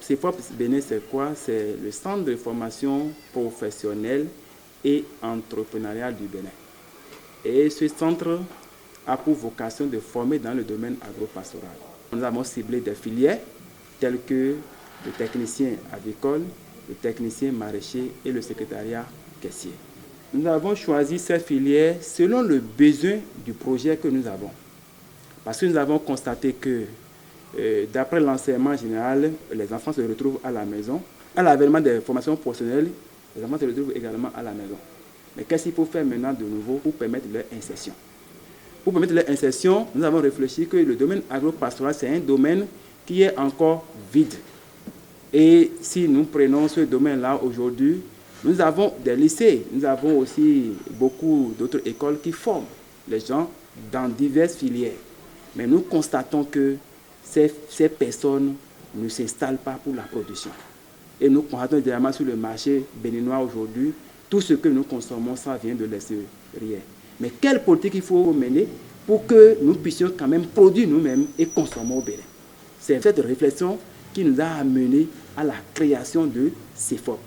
CEFOP Bénin, c'est quoi? C'est le centre de formation professionnelle et entrepreneuriale du Bénin. Et ce centre a pour vocation de former dans le domaine agro-pastoral. Nous avons ciblé des filières telles que le technicien agricole, le technicien maraîcher et le secrétariat caissier. Nous avons choisi ces filières selon le besoin du projet que nous avons. Parce que nous avons constaté que d'après l'enseignement général, les enfants se retrouvent à la maison. À l'avènement des formations professionnelles, les enfants se retrouvent également à la maison. Mais qu'est-ce qu'il faut faire maintenant de nouveau pour permettre leur insertion? Pour permettre leur insertion, nous avons réfléchi que le domaine agro-pastoral, c'est un domaine qui est encore vide. Et si nous prenons ce domaine-là aujourd'hui, nous avons des lycées, nous avons aussi beaucoup d'autres écoles qui forment les gens dans diverses filières. Mais nous constatons que ces personnes ne s'installent pas pour la production. Et nous constatons évidemment sur le marché béninois aujourd'hui, tout ce que nous consommons, ça vient de l'extérieur. Mais quelle politique il faut mener pour que nous puissions quand même produire nous-mêmes et consommer au Bénin? C'est cette réflexion qui nous a amené à la création de CEFOP.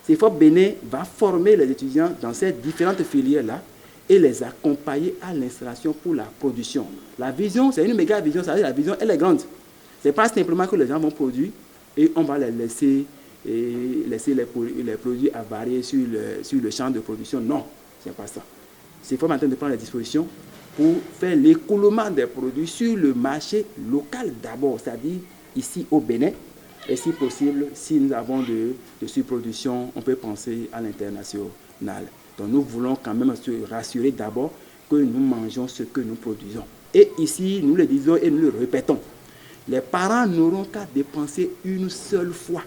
CEFOP Bénin va former les étudiants dans ces différentes filières-là et les accompagner à l'installation pour la production. La vision, c'est une méga vision, c'est-à-dire la vision, elle est grande. Ce n'est pas simplement que les gens vont produire et on va les laisser les produits avariés sur le champ de production. Non, ce n'est pas ça. CEFOP est en train de prendre les dispositions pour faire l'écoulement des produits sur le marché local d'abord, c'est-à-dire ici au Bénin. Et si possible, si nous avons de surproduction, on peut penser à l'international. Donc nous voulons quand même se rassurer d'abord que nous mangeons ce que nous produisons. Et ici, nous le disons et nous le répétons, les parents n'auront qu'à dépenser une seule fois.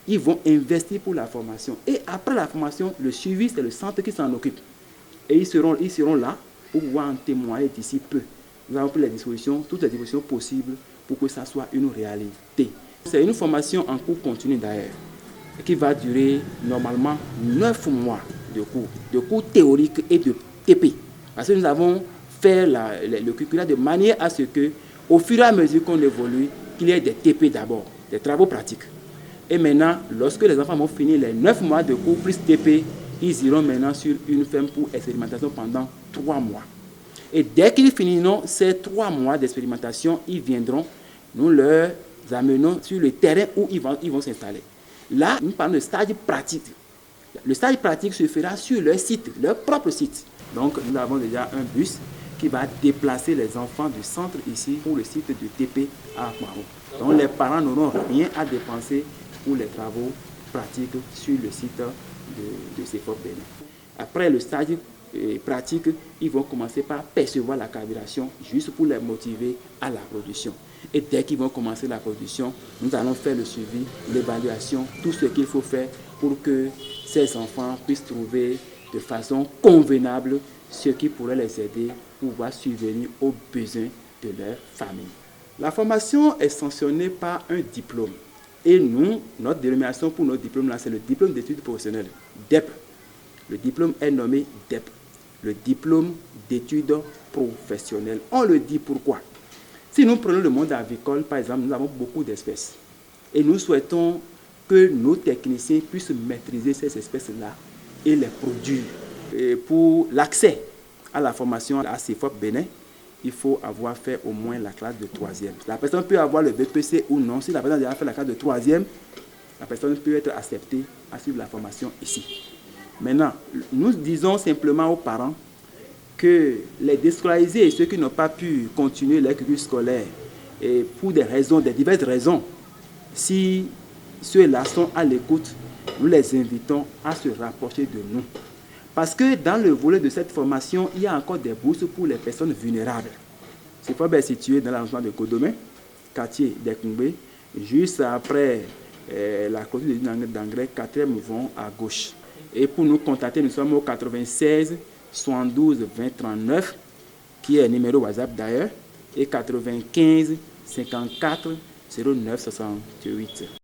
Ils vont investir pour la formation. Et après la formation, le suivi, c'est le centre qui s'en occupe. Et ils seront là pour pouvoir en témoigner d'ici peu. Nous avons pris les dispositions, toutes les dispositions possibles pour que ça soit une réalité. C'est une formation en cours continu d'ailleurs, qui va durer normalement 9 mois de cours théoriques et de TP. Parce que nous avons fait le curriculum de manière à ce que, au fur et à mesure qu'on évolue, qu'il y ait des TP d'abord, des travaux pratiques. Et maintenant, lorsque les enfants vont finir les 9 mois de cours plus TP, ils iront maintenant sur une ferme pour expérimentation pendant 3 mois. Et dès qu'ils finiront ces 3 mois d'expérimentation, ils viendront, nous leur amenons sur le terrain où ils vont s'installer. Là, nous parlons de stage pratique. Le stage pratique se fera sur leur site, leur propre site. Donc, nous avons déjà un bus qui va déplacer les enfants du centre ici pour le site du TP à Akmaro. Donc, les parents n'auront rien à dépenser pour les travaux pratiques sur le site de CEFOP Bénin. Après le stage pratique, ils vont commencer par percevoir la carburation juste pour les motiver à la production. Et dès qu'ils vont commencer la production, nous allons faire le suivi, l'évaluation, tout ce qu'il faut faire pour que ces enfants puissent trouver de façon convenable ce qui pourrait les aider pour pouvoir subvenir aux besoins de leur famille. La formation est sanctionnée par un diplôme. Et nous, notre dénomination pour notre diplôme, c'est le diplôme d'études professionnelles, DEP. Le diplôme est nommé DEP, le diplôme d'études professionnelles. On le dit pourquoi? Si nous prenons le monde agricole, par exemple, nous avons beaucoup d'espèces. Et nous souhaitons que nos techniciens puissent maîtriser ces espèces-là et les produire. Et pour l'accès à la formation à CEFOP Bénin, il faut avoir fait au moins la classe de 3e. La personne peut avoir le BPC ou non. Si la personne a déjà fait la classe de 3e, la personne peut être acceptée à suivre la formation ici. Maintenant, nous disons simplement aux parents que les déscolarisés et ceux qui n'ont pas pu continuer leur cursus scolaire et pour des diverses raisons, si ceux-là sont à l'écoute, nous les invitons à se rapprocher de nous. Parce que dans le volet de cette formation, il y a encore des bourses pour les personnes vulnérables. CEFOP est situé dans l'arrondissement de Codomé, quartier d'Ekoumbé, juste après la clôture de l'usine d'engrais, 4e mouvement à gauche. Et pour nous contacter, nous sommes au 96 72 20 39, qui est un numéro WhatsApp d'ailleurs, et 95 54 09 68.